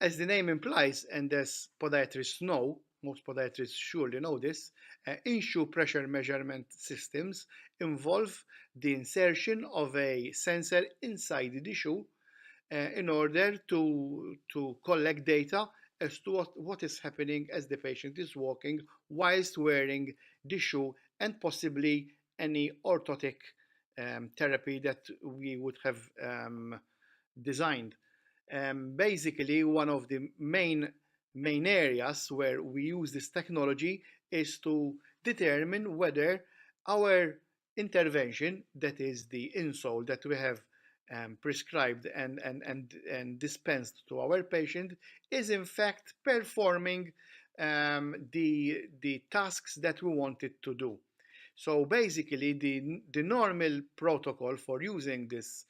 As the name implies, and as podiatrists know, most podiatrists surely know this, in-shoe pressure measurement systems involve the insertion of a sensor inside the shoe in order to collect data as to what is happening as the patient is walking whilst wearing the shoe and possibly any orthotic therapy that we would have designed. Basically, one of the main areas where we use this technology is to determine whether our intervention, that is the insole that we have prescribed and dispensed to our patient, is in fact performing the tasks that we want it to do. So basically, the normal protocol for using this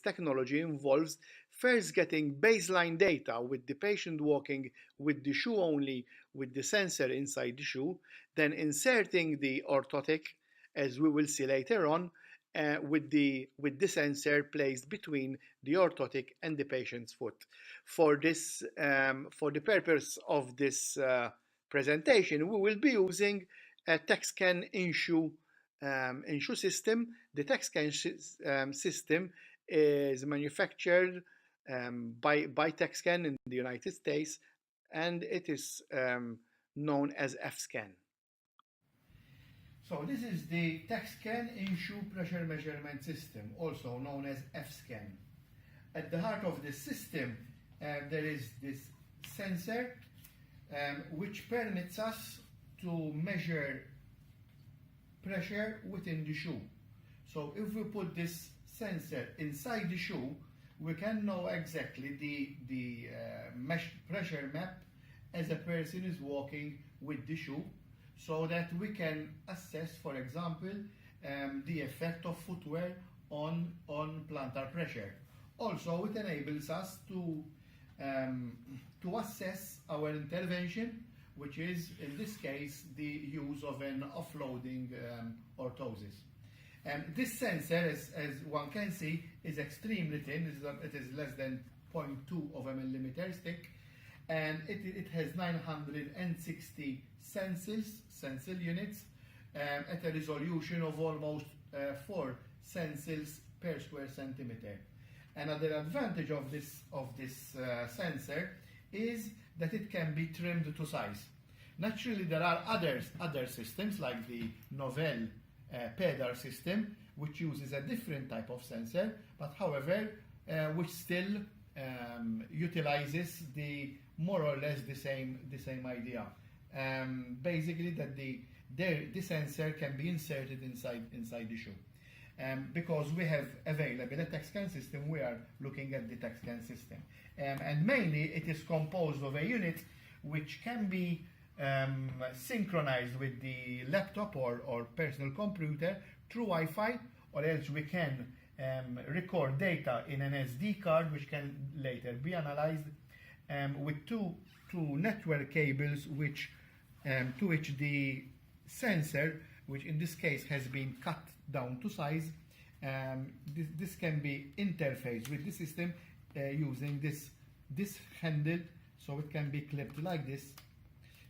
technology involves first getting baseline data with the patient walking with the shoe only, with the sensor inside the shoe, then inserting the orthotic, as we will see later on, with the sensor placed between the orthotic and the patient's foot. For the purpose of this presentation, we will be using a TechScan in-shoe system. The TechScan system is manufactured by TechScan in the United States, and it is known as FScan. So this is the TechScan in-shoe pressure measurement system, also known as FScan. At the heart of this system, there is this sensor which permits us to measure pressure within the shoe. So if we put this sensor inside the shoe, we can know exactly the pressure map as a person is walking with the shoe, so that we can assess, for example, the effect of footwear on plantar pressure. Also, it enables us to assess our intervention, which is, in this case, the use of an offloading orthosis. This sensor, as one can see, is extremely thin. It is less than 0.2 of a millimeter thick, and it has 960 stencil units at a resolution of almost 4 stencils per square centimeter. Another advantage of this sensor is that it can be trimmed to size. Naturally, there are other systems like the Novell PEDAR system, which uses a different type of sensor, but however, which still utilizes the more or less the same idea. Basically, that the sensor can be inserted inside the shoe. Because we have available a TechScan system, we are looking at the TechScan system. And mainly it is composed of a unit which can be synchronized with the laptop or personal computer through Wi-Fi, or else we can record data in an SD card which can later be analyzed with two network cables to which the sensor, which in this case has been cut down to size, this can be interfaced with the system using this handle, so it can be clipped like this.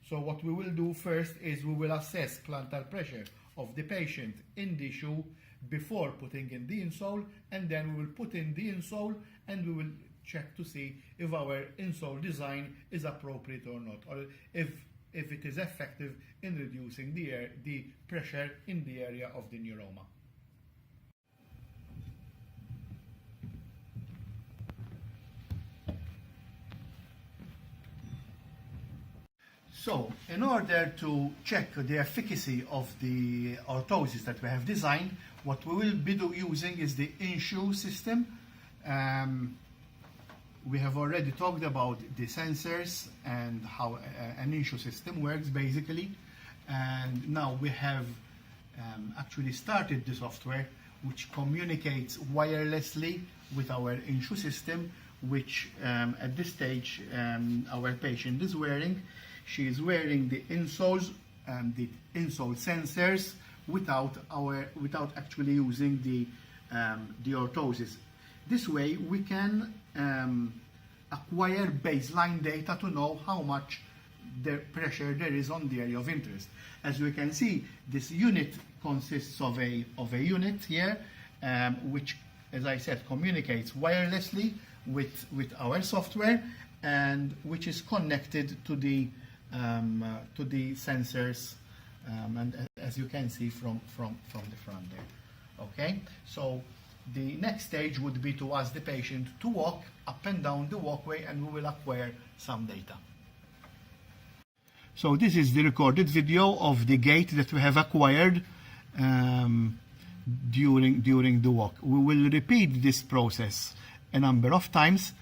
So what we will do first is we will assess plantar pressure of the patient in the shoe before putting in the insole, and then we will put in the insole and we will check to see if our insole design is appropriate or not, or if it is effective in reducing the pressure in the area of the neuroma. So, in order to check the efficacy of the orthosis that we have designed, what we will be using is the in-shoe system. We have already talked about the sensors and how an in-shoe system works, basically. And now we have actually started the software which communicates wirelessly with our in-shoe system, which at this stage our patient is wearing. She is wearing the insoles and the insole sensors without actually using the orthosis. This way we can acquire baseline data to know how much the pressure there is on the area of interest. As we can see, this unit consists of a unit here, which, as I said, communicates wirelessly with our software, and which is connected to the sensors, and as you can see from the front there. Okay, so the next stage would be to ask the patient to walk up and down the walkway, and we will acquire some data. So this is the recorded video of the gait that we have acquired during the walk. We will repeat this process a number of times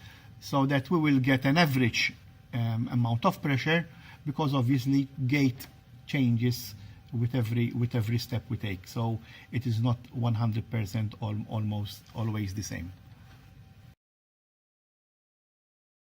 so that we will get an average amount of pressure, because obviously gait changes with every step we take. So it is not 100% almost always the same.